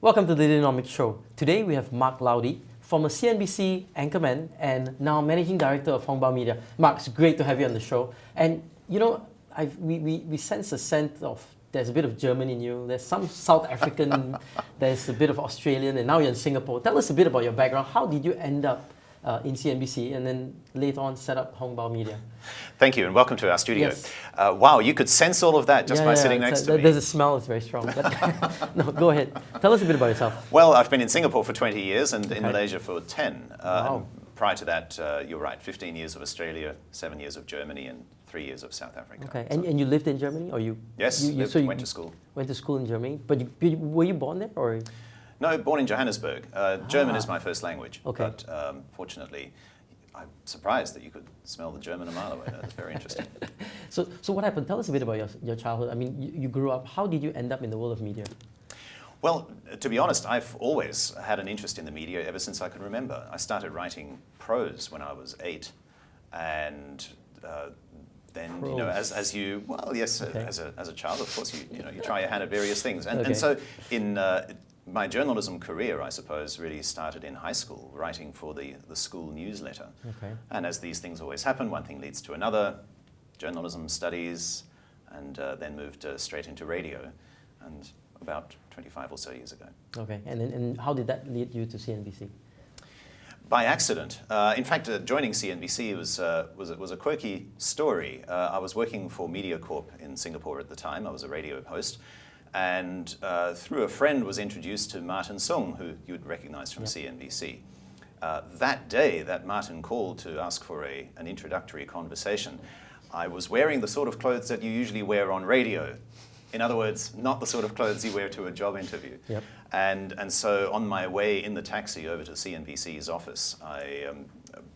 Welcome to the Leaderonomics Show. Today we have Mark Laudi, former CNBC anchorman and now Managing Director of Hong Bao Media. Mark, it's great to have you on the show. And you know, we sense a sense of there's a bit of German in you, there's some South African, there's a bit of Australian, and now you're in Singapore. Tell us a bit about your background. How did you end up in CNBC and then later on set up Hong Bao Media? Thank you and welcome to our studio. Yes. Wow, you could sense all of that just by sitting next to me. There's a smell that's very strong. But no, go ahead. Tell us a bit about yourself. Well, I've been in Singapore for 20 years and in Malaysia for 10. Wow. Prior to that, you're right, 15 years of Australia, 7 years of Germany and 3 years of South Africa. Okay, and you lived in Germany, or you? Yes, went to school. Went to school in Germany, but were you born there, or? No, born in Johannesburg. German is my first language, okay. But fortunately, I'm surprised that you could smell the German a mile away. That's very interesting. So what happened? Tell us a bit about your childhood. I mean, you grew up. How did you end up in the world of media? Well, to be honest, I've always had an interest in the media ever since I can remember. I started writing prose when I was 8, and then prose. You know, as you as a child, of course, you try your hand at various things, and, Okay. and so in my journalism career, I suppose, really started in high school, writing for the school newsletter. Okay. And as these things always happen, one thing leads to another, journalism studies, and then moved straight into radio, and about 25 or so years ago. Okay, and how did that lead you to CNBC? By accident. In fact, joining CNBC was a quirky story. I was working for MediaCorp in Singapore at the time. I was a radio host. And through a friend was introduced to Martin Sung, who you'd recognize from CNBC. That day that Martin called to ask for an introductory conversation, I was wearing the sort of clothes that you usually wear on radio. In other words, not the sort of clothes you wear to a job interview. Yep. And so on my way in the taxi over to CNBC's office, I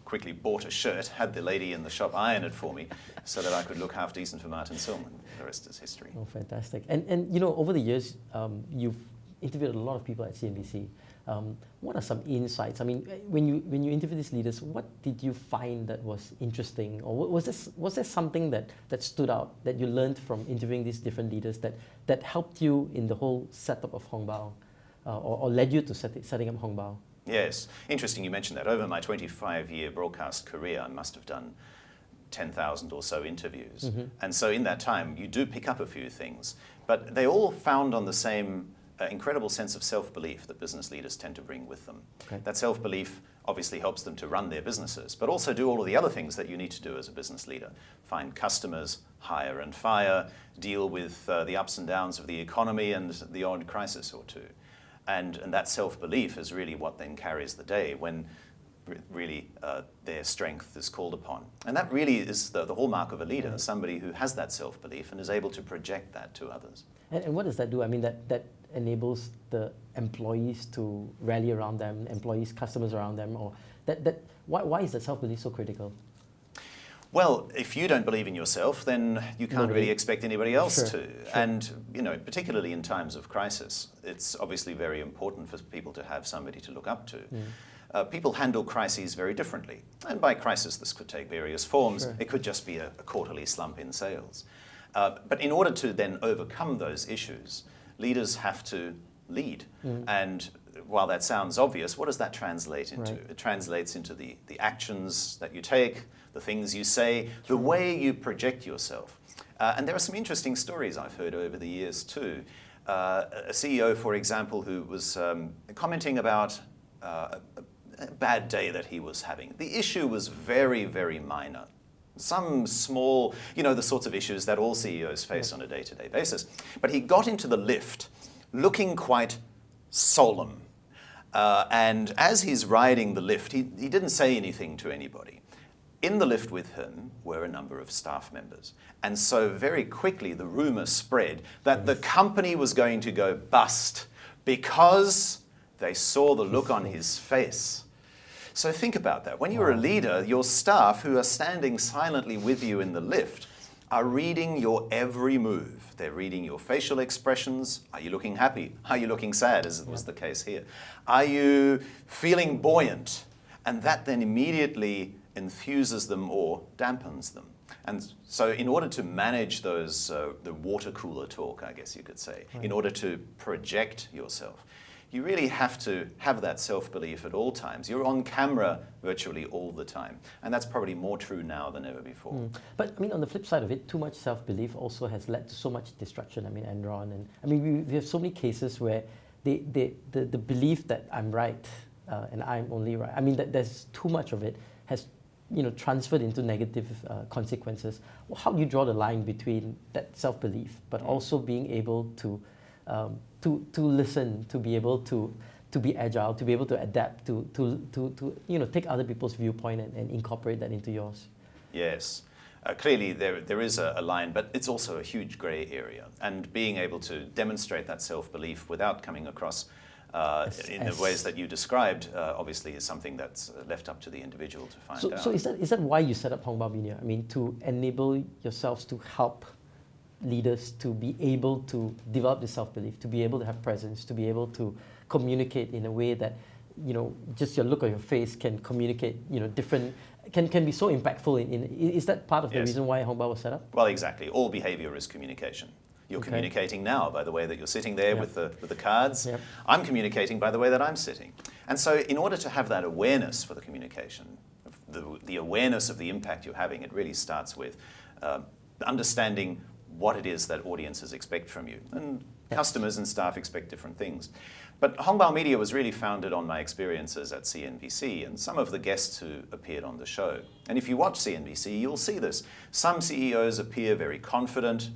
quickly bought a shirt, had the lady in the shop iron it for me so that I could look half decent for Martin Sung, and the rest is history. Oh, fantastic. And you know, over the years, you've interviewed a lot of people at CNBC. What are some insights? I mean, when you interview these leaders, what did you find that was interesting? Or was there something that stood out that you learned from interviewing these different leaders that helped you in the whole setup of Hong Bao, or led you to setting up Hong Bao? Yes, interesting you mentioned that. Over my 25-year broadcast career, I must have done 10,000 or so interviews. Mm-hmm. And so in that time, you do pick up a few things, but they all found on the same incredible sense of self-belief that business leaders tend to bring with them. Okay. That self-belief obviously helps them to run their businesses, but also do all of the other things that you need to do as a business leader. Find customers, hire and fire, deal with the ups and downs of the economy and the odd crisis or two. And that self-belief is really what then carries the day when really their strength is called upon. And that really is the hallmark of a leader, right. Somebody who has that self-belief and is able to project that to others. And what does that do? I mean, that enables the employees to rally around them, employees, customers around them, or why is that self-belief so critical? Well, if you don't believe in yourself, then you can't really expect anybody else to. And, you know, particularly in times of crisis, it's obviously very important for people to have somebody to look up to. People handle crises very differently. And by crisis, this could take various forms. Sure. It could just be a quarterly slump in sales. But in order to then overcome those issues, leaders have to lead. And while that sounds obvious, what does that translate into? Right. It translates into the actions that you take, the things you say, the way you project yourself. And there are some interesting stories I've heard over the years too. A CEO, for example, who was commenting about a bad day that he was having. The issue was very, very minor. Some small, you know, the sorts of issues that all CEOs face on a day-to-day basis. But he got into the lift looking quite solemn. And as he's riding the lift, he didn't say anything to anybody. In the lift with him were a number of staff members. And so very quickly the rumor spread that the company was going to go bust because they saw the look on his face. So think about that. When you're a leader, your staff who are standing silently with you in the lift are reading your every move. They're reading your facial expressions. Are you looking happy? Are you looking sad, as was the case here? Are you feeling buoyant? And that then immediately enthuses them or dampens them. And so in order to manage those, the water cooler talk, I guess you could say, in order to project yourself, you really have to have that self-belief at all times. You're on camera virtually all the time. And that's probably more true now than ever before. But I mean, on the flip side of it, too much self-belief also has led to so much distraction. I mean, Enron, and I mean, we have so many cases where the belief that I'm right and I'm only right, I mean, that there's too much of it has transferred into negative consequences. Well, how do you draw the line between that self-belief, but also being able to listen, to be able to be agile, to be able to adapt, to take other people's viewpoint and incorporate that into yours? Yes. Clearly there is a line, but it's also a huge grey area. And being able to demonstrate that self-belief without coming across in the ways that you described, obviously is something that's left up to the individual to find out. So is that why you set up Hong Bao Media? I mean, to enable yourselves to help leaders to be able to develop the self-belief, to be able to have presence, to be able to communicate in a way that, just your look on your face can communicate, different, can be so impactful. Is that part of the reason why Hong Bao was set up? Well, exactly. All behavior is communication. You're communicating now by the way that you're sitting there with the cards. Yep. I'm communicating by the way that I'm sitting. And so in order to have that awareness for the communication, the awareness of the impact you're having, it really starts with understanding what it is that audiences expect from you. And customers and staff expect different things. But Hong Bao Media was really founded on my experiences at CNBC and some of the guests who appeared on the show. And if you watch CNBC, you'll see this. Some CEOs appear very confident,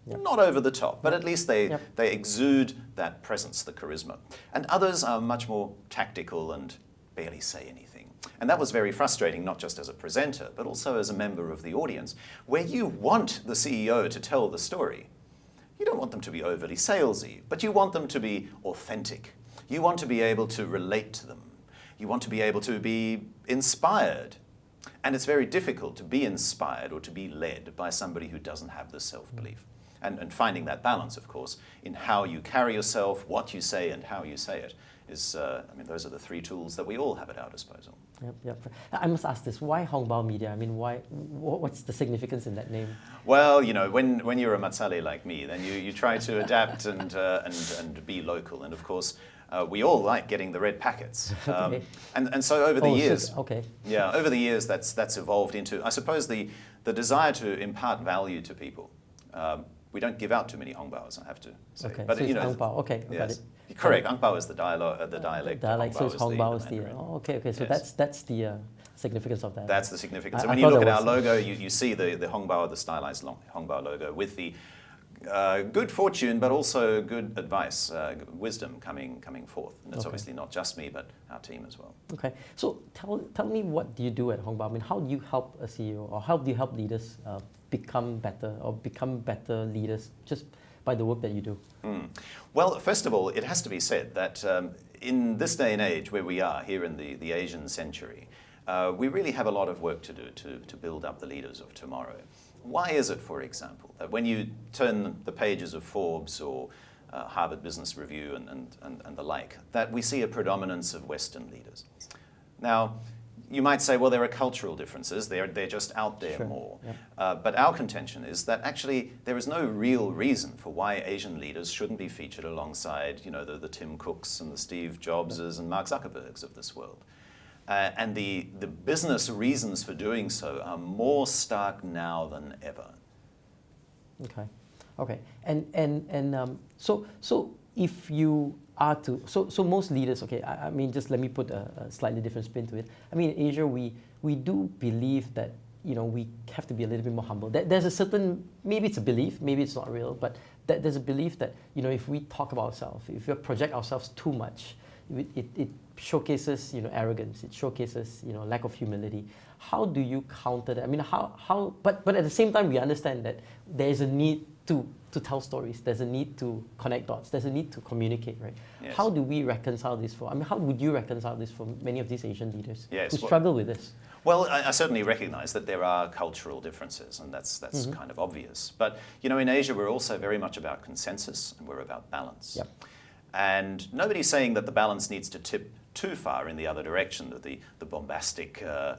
not over the top, but at least they exude that presence, the charisma. And others are much more tactical and barely say anything. And that was very frustrating, not just as a presenter, but also as a member of the audience, where you want the CEO to tell the story. You don't want them to be overly salesy, but you want them to be authentic. You want to be able to relate to them. You want to be able to be inspired. And it's very difficult to be inspired or to be led by somebody who doesn't have the self-belief. And finding that balance, of course, in how you carry yourself, what you say, and how you say it is, those are the three tools that we all have at our disposal. Yep. I must ask this, why Hong Bao Media? I mean, what's the significance in that name? Well, when you're a matsale like me, then you try to adapt and be local. And of course, we all like getting the red packets. And so over the years, over the years, that's evolved into, I suppose, the desire to impart value to people. We don't give out too many Hong Baos, I have to say. Okay, but so it's Hong Bao. Okay, got it. Correct. Hong Bao is the dialect. So it's Hong Bao is the. Okay. So that's the significance of that. That's the significance. And when you look at our logo, you see the Hong Bao, the stylized Hong Bao logo with the good fortune, but also good advice, wisdom coming forth. And it's obviously not just me, but our team as well. Okay. So tell me, what do you do at Hong Bao? I mean, how do you help a CEO, or how do you help leaders become better leaders just by the work that you do? Well, first of all, it has to be said that in this day and age where we are here in the Asian century, we really have a lot of work to do to build up the leaders of tomorrow. Why is it, for example, that when you turn the pages of Forbes or Harvard Business Review and the like, that we see a predominance of Western leaders? Now, you might say, well, there are cultural differences. They're just out there more. Yep. But our contention is that actually there is no real reason for why Asian leaders shouldn't be featured alongside, the Tim Cooks and the Steve Jobses and Mark Zuckerbergs of this world. And the business reasons for doing so are more stark now than ever. Okay. And so if you are to, so most leaders, I mean, just let me put a slightly different spin to it. I mean, in Asia, we do believe that, we have to be a little bit more humble. There's a certain, maybe it's a belief, maybe it's not real, but there's a belief that, if we talk about ourselves, if we project ourselves too much, it showcases, arrogance. It showcases, lack of humility. How do you counter that? I mean, but at the same time, we understand that there is a need to tell stories. There's a need to connect dots. There's a need to communicate, right? Yes. How do we reconcile this how would you reconcile this for many of these Asian leaders who struggle with this? Well, I certainly recognize that there are cultural differences, and that's kind of obvious. But, in Asia, we're also very much about consensus, and we're about balance. Yep. And nobody's saying that the balance needs to tip too far in the other direction, the bombastic, the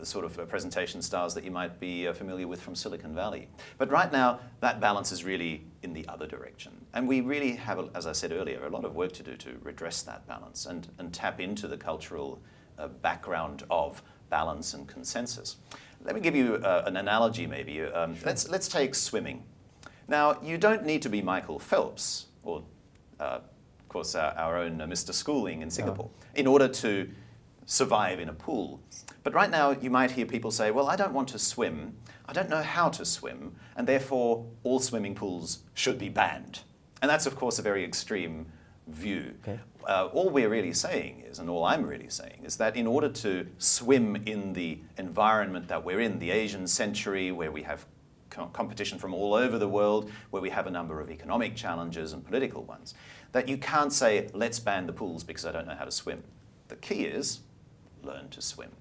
sort of presentation styles that you might be familiar with from Silicon Valley. But right now, that balance is really in the other direction. And we really have, as I said earlier, a lot of work to do to redress that balance and tap into the cultural background of balance and consensus. Let me give you an analogy maybe. Let's take swimming. Now, you don't need to be Michael Phelps or of course, our own Mr. Schooling in Singapore, in order to survive in a pool. But right now, you might hear people say, well, I don't want to swim, I don't know how to swim, and therefore all swimming pools should be banned. And that's, of course, a very extreme view. Okay. All we're really saying is, and all I'm really saying, is that in order to swim in the environment that we're in, the Asian century, where we have competition from all over the world, where we have a number of economic challenges and political ones, that you can't say, let's ban the pools because I don't know how to swim. The key is, learn to swim.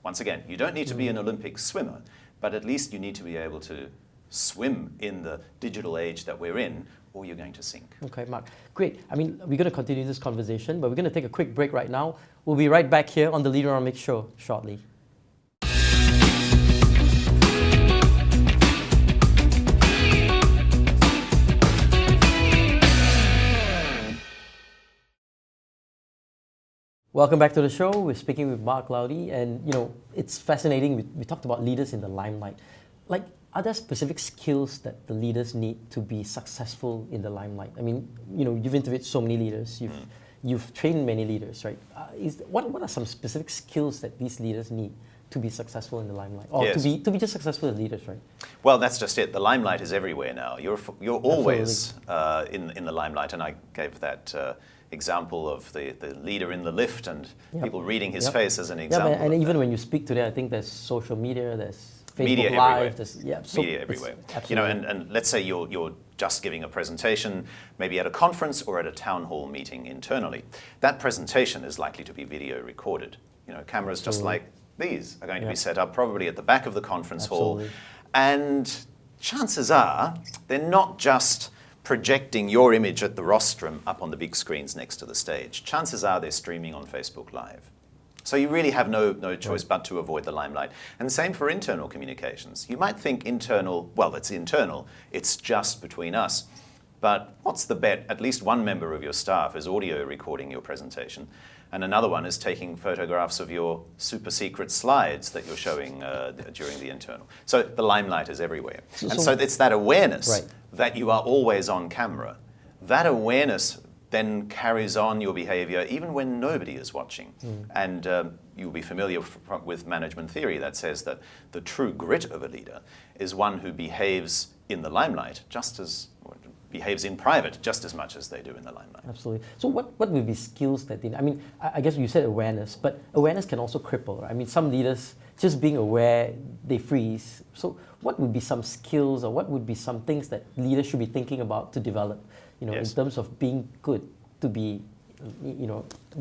Once again, you don't need to be an Olympic swimmer, but at least you need to be able to swim in the digital age that we're in, or you're going to sink. Okay, Mark. Great. I mean, we're going to continue this conversation, but we're going to take a quick break right now. We'll be right back here on the Leaderonomics Show shortly. Welcome back to the show. We're speaking with Mark Laudi, and it's fascinating. We talked about leaders in the limelight. Like, are there specific skills that the leaders need to be successful in the limelight? I mean, you've interviewed so many leaders. You've trained many leaders, right? What are some specific skills that these leaders need to be successful in the limelight, or to be just successful as leaders, right? Well, that's just it. The limelight is everywhere now. You're always in the limelight, and I gave that example of the leader in the lift and people reading his face as an example. Yeah, and even when you speak today, I think there's social media, there's Facebook media Live, everywhere. Media everywhere. And let's say you're just giving a presentation, maybe at a conference or at a town hall meeting internally. That presentation is likely to be video recorded. Cameras just like these are going to be set up probably at the back of the conference hall. And chances are they're not just projecting your image at the rostrum up on the big screens next to the stage. Chances are they're streaming on Facebook Live. So you really have no choice but to avoid the limelight. And same for internal communications. You might think internal, well, it's internal, it's just between us. But what's the bet? At least one member of your staff is audio recording your presentation, and another one is taking photographs of your super secret slides that you're showing during the internal. So the limelight is everywhere. So it's that awareness that you are always on camera. That awareness then carries on your behavior even when nobody is watching. And you'll be familiar with management theory that says that the true grit of a leader is one who behaves in the limelight behaves in private just as much as they do in the limelight. Absolutely. So what would be skills that I mean, I guess you said awareness, but awareness can also cripple, right? I mean, some leaders, just being aware, they freeze. So what would be some skills, or what would be some things that leaders should be thinking about to develop, in terms of being good, to be,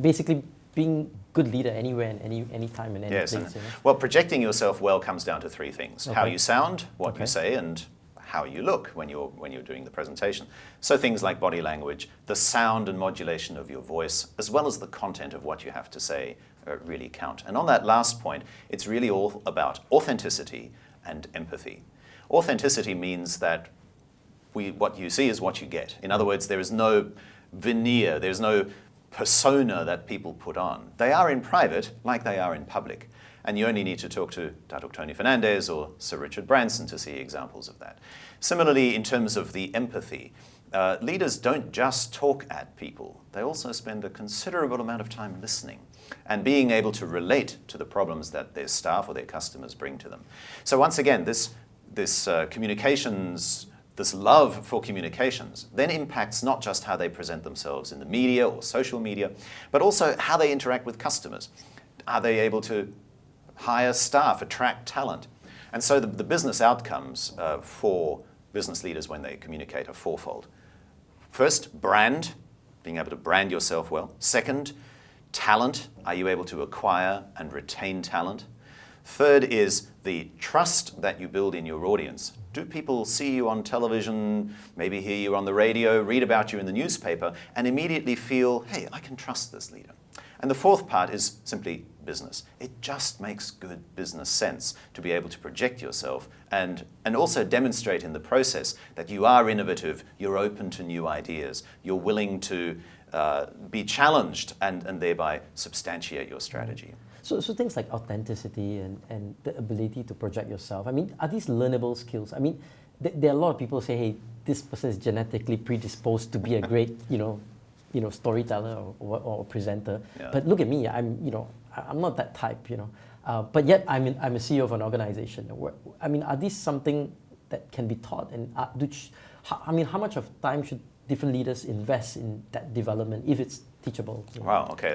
basically being good leader anywhere and any time and any place. Well, projecting yourself well comes down to three things: how you sound, what you say, and how you look when you're doing the presentation. So things like body language, the sound and modulation of your voice, as well as the content of what you have to say really count. And on that last point, it's really all about authenticity and empathy. Authenticity means that what you see is what you get. In other words, there is no veneer, there's no persona that people put on. They are in private like they are in public. And you only need to talk to Datuk Tony Fernandez or Sir Richard Branson to see examples of that. Similarly, in terms of the empathy, leaders don't just talk at people. They also spend a considerable amount of time listening and being able to relate to the problems that their staff or their customers bring to them. So once again, this communications, this love for communications then impacts not just how they present themselves in the media or social media, but also how they interact with customers. Are they able to hire staff, attract talent? And so the business outcomes for business leaders when they communicate are fourfold. First, brand, being able to brand yourself well. Second, talent, are you able to acquire and retain talent? Third is the trust that you build in your audience. Do people see you on television, maybe hear you on the radio, read about you in the newspaper, and immediately feel, hey, I can trust this leader? And the fourth part is simply business. It just makes good business sense to be able to project yourself and also demonstrate in the process that you are innovative, you're open to new ideas, you're willing to be challenged and thereby substantiate your strategy. So things like authenticity and the ability to project yourself, I mean, are these learnable skills? I mean, there are a lot of people who say, hey, this person is genetically predisposed to be a great, storyteller or presenter. Yeah. But look at me, I'm not that type, but yet I'm a CEO of an organization. I mean, are these something that can be taught? And how much of time should different leaders invest in that development if it's teachable? Wow, okay,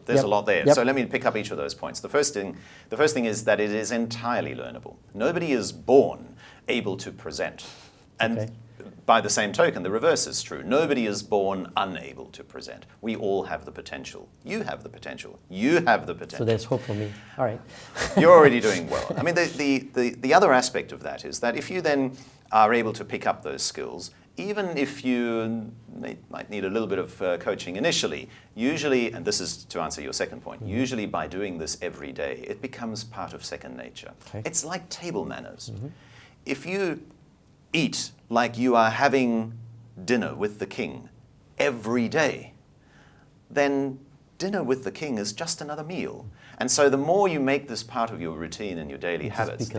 there's a lot there. Yep. So let me pick up each of those points. The first thing is that it is entirely learnable. Nobody is born able to present. And by the same token, the reverse is true. Nobody is born unable to present. We all have the potential. You have the potential. You have the potential. So there's hope for me. All right. You're already doing well. I mean, the other aspect of that is that if you then are able to pick up those skills, even if you might need a little bit of coaching initially, usually, and this is to answer your second point, usually by doing this every day, it becomes part of second nature. Okay. It's like table manners. Mm-hmm. If you eat like you are having dinner with the king every day, then dinner with the king is just another meal. And so the more you make this part of your routine and your daily habits,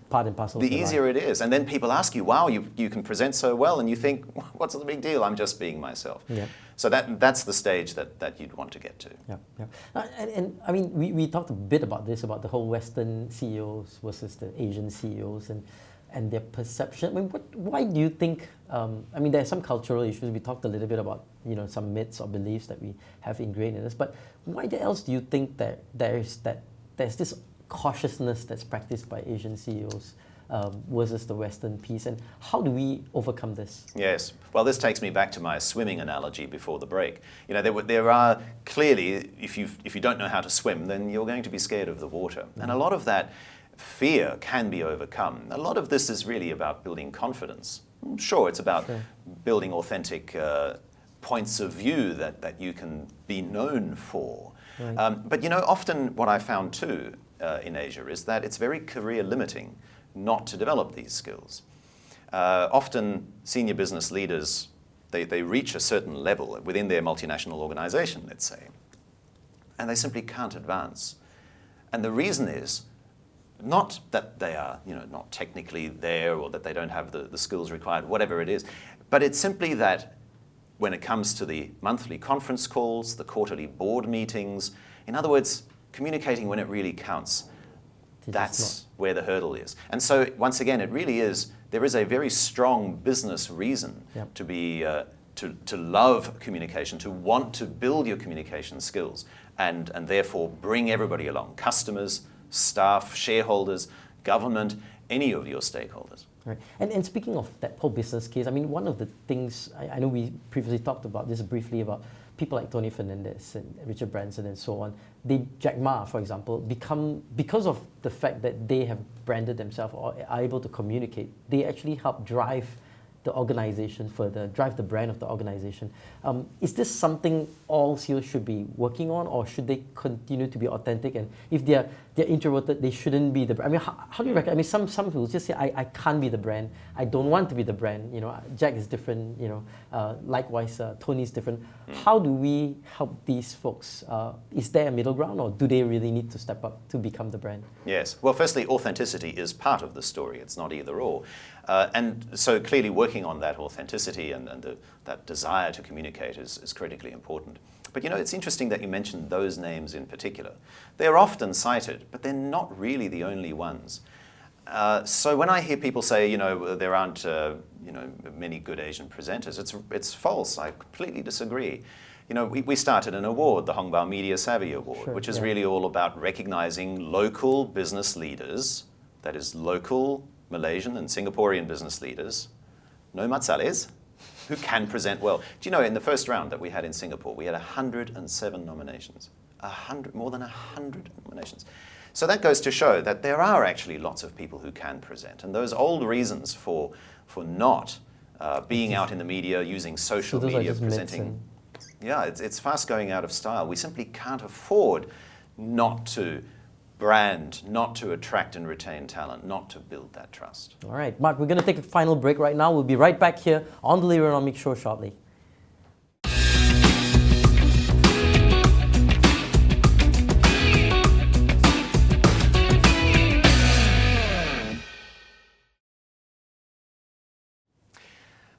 part and parcel the easier it is. And then people ask you, wow, you can present so well, and you think, what's the big deal? I'm just being myself. Yeah. So that's the stage that you'd want to get to. Yeah. And I mean, we talked a bit about this, about the whole Western CEOs versus the Asian CEOs and their perception. I mean, why do you think, I mean, there are some cultural issues. We talked a little bit about, some myths or beliefs that we have ingrained in us, but why else do you think that there's this cautiousness that's practiced by Asian CEOs versus the Western piece, and how do we overcome this? Yes, well, this takes me back to my swimming analogy before the break. There are clearly, if you don't know how to swim, then you're going to be scared of the water, mm-hmm. and a lot of that fear can be overcome. A lot of this is really about building confidence. Sure, it's about building authentic points of view that you can be known for. Right. But often what I found too in Asia is that it's very career limiting not to develop these skills. Often senior business leaders, they reach a certain level within their multinational organization, let's say, and they simply can't advance. And the reason is not that they are not technically there or that they don't have the skills required, whatever it is, but it's simply that when it comes to the monthly conference calls, the quarterly board meetings, in other words, communicating when it really counts, that's where the hurdle is. And so once again, there is a very strong business reason to be to love communication, to want to build your communication skills and therefore bring everybody along, customers, staff, shareholders, government, any of your stakeholders. Right. And speaking of that whole business case, I mean, one of the things, I know we previously talked about this briefly, about people like Tony Fernandez and Richard Branson and so on. Jack Ma, for example, because of the fact that they have branded themselves or are able to communicate, they actually help drive the organization further, drive the brand of the organization. Is this something all CEOs should be working on, or should they continue to be authentic? And if they're introverted, they shouldn't be the brand. I mean, how do you reckon? I mean, some people just say, I can't be the brand. I don't want to be the brand. Jack is different. Likewise, Tony's different. How do we help these folks? Is there a middle ground, or do they really need to step up to become the brand? Yes. Well, firstly, authenticity is part of the story. It's not either or. And so clearly working on that authenticity and that desire to communicate is critically important. But it's interesting that you mentioned those names in particular. They're often cited, but they're not really the only ones. So when I hear people say, there aren't many good Asian presenters, it's false. I completely disagree. We started an award, the Hong Bao Media Savvy Award, which is really all about recognizing local business leaders, that is local Malaysian and Singaporean business leaders, no matsales, who can present well. Do you know, in the first round that we had in Singapore, we had 107 nominations. More than 100 nominations. So that goes to show that there are actually lots of people who can present. And those old reasons for not being out in the media, using social media, presenting, it's fast going out of style. We simply can't afford not to brand, not to attract and retain talent, not to build that trust. All right, Mark, we're going to take a final break right now. We'll be right back here on the Leaderonomics Show shortly.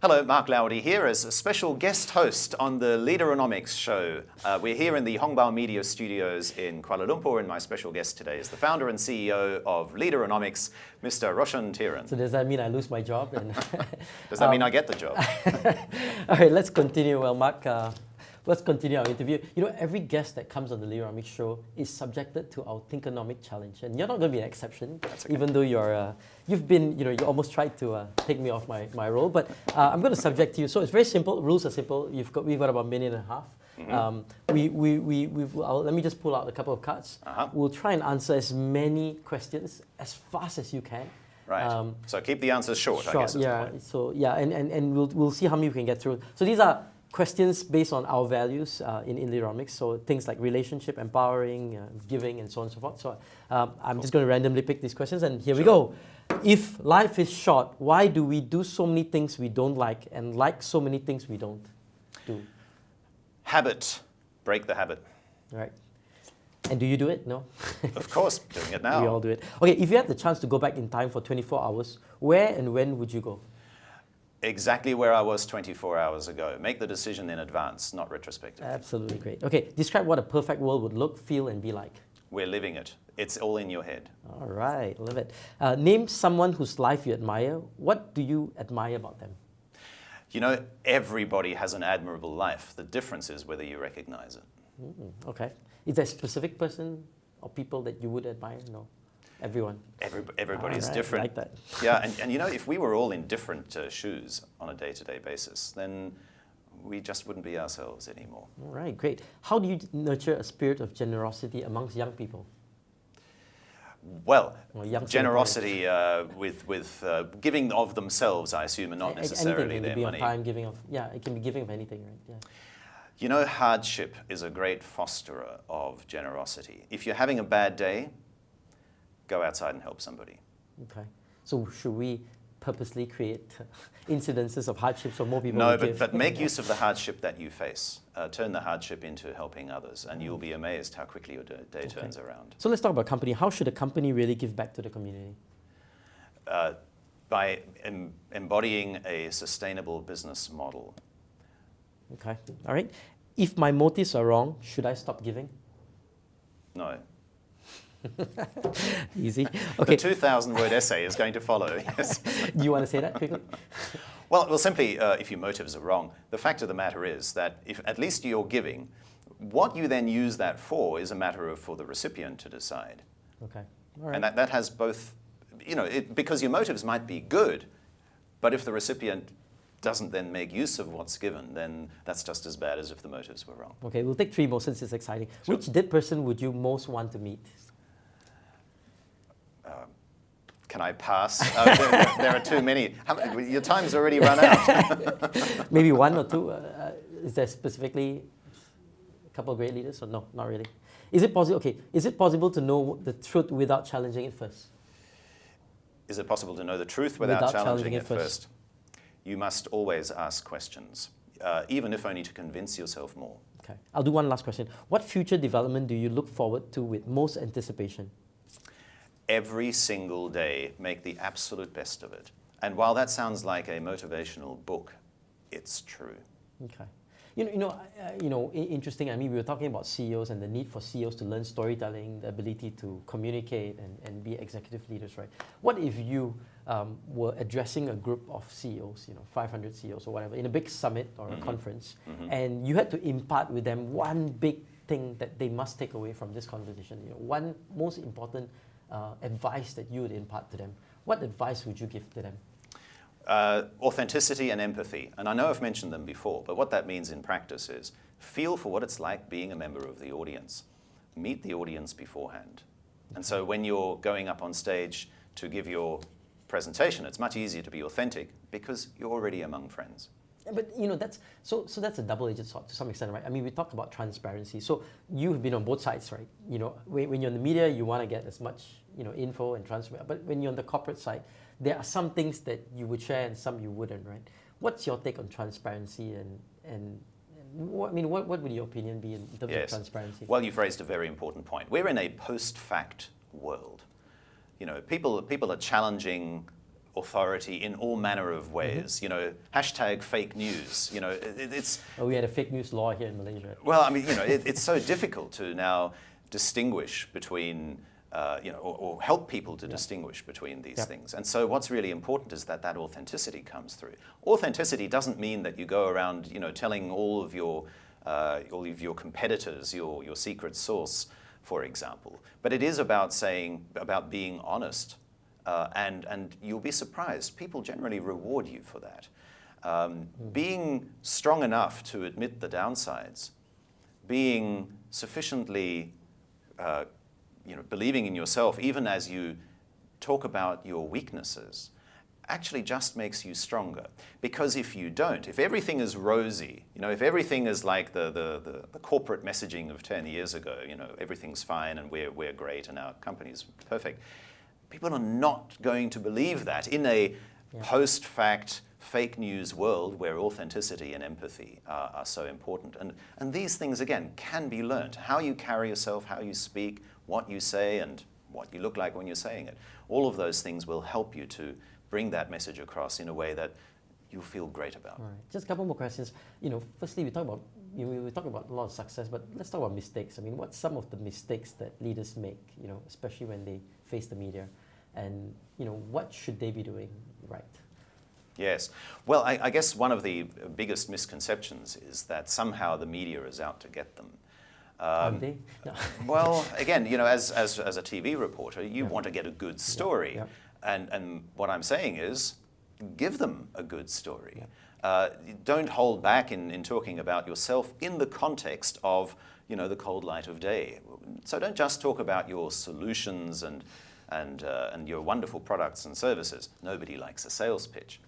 Hello, Mark Laudi here as a special guest host on the Leaderonomics Show. We're here in the Hong Bao Media studios in Kuala Lumpur, and my special guest today is the founder and CEO of Leaderonomics, Mr. Roshan Thiran. So does that mean I lose my job? Does that mean I get the job? All right, let's continue. Well, Mark, let's continue our interview. You know, every guest that comes on the Leaderonomics Show is subjected to our Thinkonomic challenge, and you're not going to be an exception. That's okay. Even though you've been, you almost tried to take me off my role, but I'm going to subject you. So it's very simple. Rules are simple. We've got about a minute and a half. Mm-hmm. Let me just pull out a couple of cards. We'll try and answer as many questions as fast as you can. Right. So keep the answers short, I guess. Yeah. So and we'll see how many we can get through. So these are questions based on our values in Leaderonomics. So things like relationship, empowering, giving, and so on and so forth. So I'm just going to randomly pick these questions, and here we go. If life is short, why do we do so many things we don't like and like so many things we don't do? Habit. Break the habit. Right. And do you do it? No? Of course, doing it now. We all do it. Okay, if you had the chance to go back in time for 24 hours, where and when would you go? Exactly where I was 24 hours ago. Make the decision in advance, not retrospectively. Absolutely great. Okay, describe what a perfect world would look, feel, and be like. We're living it. It's all in your head. All right, love it. Name someone whose life you admire. What do you admire about them? You know, everybody has an admirable life. The difference is whether you recognize it. Okay. Is there a specific person or people that you would admire? No. Everyone. Everybody's different. I like that. Yeah, and you know, if we were all in different shoes on a day-to-day basis, then we just wouldn't be ourselves anymore. All right, great. How do you nurture a spirit of generosity amongst young people? Well, generosity with giving of themselves, I assume, and not necessarily their money. Time, giving of, it can be giving of anything, right? Yeah. You know, hardship is a great fosterer of generosity. If you're having a bad day, go outside and help somebody. Okay. So should we purposely create incidences of hardship so more people No, will give? but make use of the hardship that you face. Turn the hardship into helping others, and you'll be amazed how quickly your day turns around. So let's talk about company. How should a company really give back to the community? By embodying a sustainable business model. Okay. All right. If my motives are wrong, should I stop giving? No. Easy. Okay. The 2,000-word essay is going to follow. Yes. Do you want to say that quickly? Well, simply, if your motives are wrong, the fact of the matter is that if at least you're giving, what you then use that for is a matter for the recipient to decide. Okay. All right. And that has both, because your motives might be good, but if the recipient doesn't then make use of what's given, then that's just as bad as if the motives were wrong. Okay, we'll take 3 more since it's exciting. Sure. Which dead person would you most want to meet? Can I pass? There are too many. Your time's already run out. Maybe 1 or 2. Is there specifically a couple of great leaders, or no, not really? Is it possible? Okay, is it possible to know the truth without challenging it first? Is it possible to know the truth without challenging it first? You must always ask questions, even if only to convince yourself more. Okay, I'll do one last question. What future development do you look forward to with most anticipation? Every single day, make the absolute best of it. And while that sounds like a motivational book, it's true. Okay. Interesting. I mean, we were talking about CEOs and the need for CEOs to learn storytelling, the ability to communicate and be executive leaders, right? What if you were addressing a group of CEOs, 500 CEOs or whatever, in a big summit or a conference, and you had to impart with them one big thing that they must take away from this conversation, one most important advice that you would impart to them? What advice would you give to them? Authenticity and empathy. And I know I've mentioned them before, but what that means in practice is feel for what it's like being a member of the audience. Meet the audience beforehand. And so when you're going up on stage to give your presentation, it's much easier to be authentic because you're already among friends. Yeah, but that's that's a double-edged sword to some extent, right? I mean, we talk about transparency. So you've been on both sides, right? When you're in the media, you want to get as much info and transfer. But when you're on the corporate side, there are some things that you would share and some you wouldn't, right? What's your take on transparency and what would your opinion be in terms of transparency? Well, you've raised a very important point. We're in a post-fact world. People are challenging authority in all manner of ways. Hashtag fake news. It's. We had a fake news law here in Malaysia. Well, I mean, it's so difficult to now distinguish between, or help people to distinguish between these things. And so what's really important is that authenticity comes through. Authenticity doesn't mean that you go around, telling all of your competitors your secret sauce, for example. But it is about being honest. And you'll be surprised. People generally reward you for that. Being strong enough to admit the downsides, being sufficiently, believing in yourself, even as you talk about your weaknesses, actually just makes you stronger. Because if you don't, if everything is rosy, if everything is like the corporate messaging of 10 years ago, everything's fine and we're great and our company's perfect, people are not going to believe that in a post-fact fake news world where authenticity and empathy are so important. And these things, again, can be learnt. How you carry yourself, how you speak, what you say, and what you look like when you're saying it. All of those things will help you to bring that message across in a way that you feel great about. All right. Just a couple more questions. Firstly, we talk about a lot of success, but let's talk about mistakes. I mean, what's some of the mistakes that leaders make, especially when they face the media, and what should they be doing right? Yes. Well, I guess one of the biggest misconceptions is that somehow the media is out to get them. Are they? No. Well, again, as a TV reporter, you want to get a good story. And what I'm saying is, give them a good story. Don't hold back in talking about yourself in the context of, the cold light of day. So don't just talk about your solutions and your wonderful products and services. Nobody likes a sales pitch.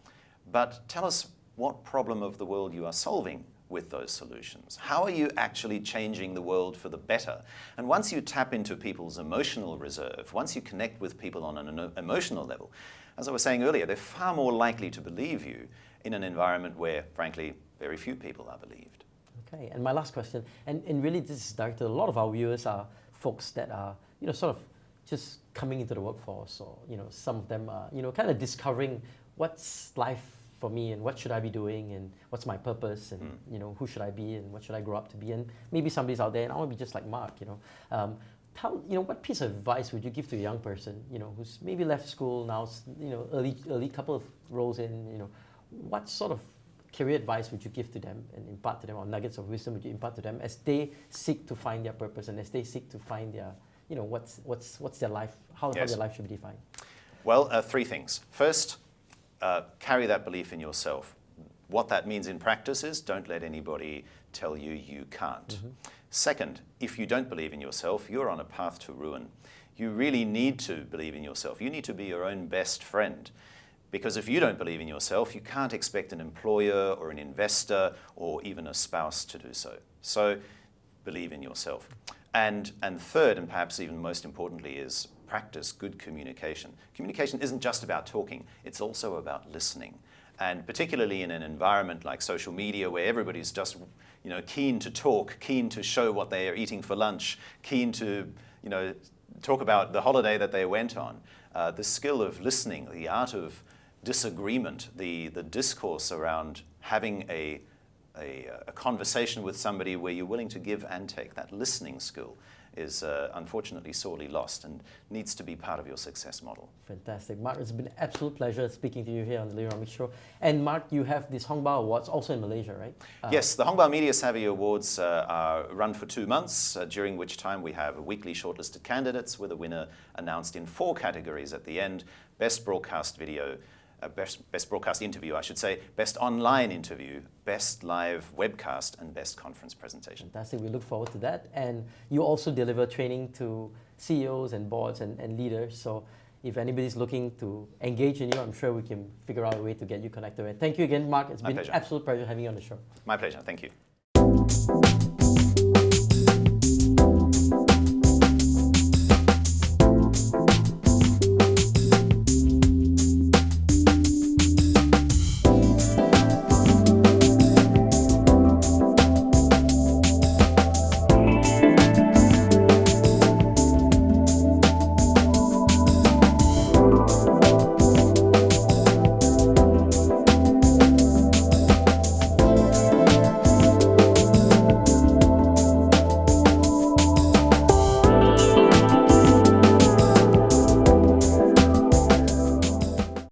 But tell us what problem of the world you are solving with those solutions. How are you actually changing the world for the better? And once you tap into people's emotional reserve, once you connect with people on an emotional level, as I was saying earlier, they're far more likely to believe you in an environment where, frankly, very few people are believed. Okay, and my last question, and really this is directed, a lot of our viewers are folks that are, sort of just coming into the workforce, or, some of them are, kind of discovering what's life for me and what should I be doing and what's my purpose and who should I be and what should I grow up to be, and maybe somebody's out there and I want to be just like Mark. What piece of advice would you give to a young person who's maybe left school now, early couple of roles in, what sort of career advice would you give to them and impart to them, or nuggets of wisdom would you impart to them as they seek to find their purpose and as they seek to find their what's their life, how their life should be defined? Well, three things. First, carry that belief in yourself. What that means in practice is don't let anybody tell you you can't. Second, if you don't believe in yourself, you're on a path to ruin. You really need to believe in yourself. You need to be your own best friend. Because if you don't believe in yourself, you can't expect an employer or an investor or even a spouse to do so. So believe in yourself. And third, and perhaps even most importantly, is practice good communication. Communication isn't just about talking, it's also about listening. And particularly in an environment like social media where everybody's just keen to talk, keen to show what they are eating for lunch, keen to talk about the holiday that they went on. The skill of listening, the art of disagreement, the discourse around having a conversation with somebody where you're willing to give and take, that listening skill is unfortunately sorely lost and needs to be part of your success model. Fantastic. Mark, it's been an absolute pleasure speaking to you here on the Leaderonomics Show. And Mark, you have this Hong Bao Awards also in Malaysia, right? Yes, the Hong Bao Media Savvy Awards are run for 2 months, during which time we have weekly shortlisted candidates with a winner announced in 4 categories at the end: Best Broadcast Video, best broadcast interview, I should say, best online interview, best live webcast, and best conference presentation. Fantastic. We look forward to that. And you also deliver training to CEOs and boards and leaders. So if anybody's looking to engage in you, I'm sure we can figure out a way to get you connected. Thank you again, Mark. It's been an absolute pleasure having you on the show. My pleasure. Thank you.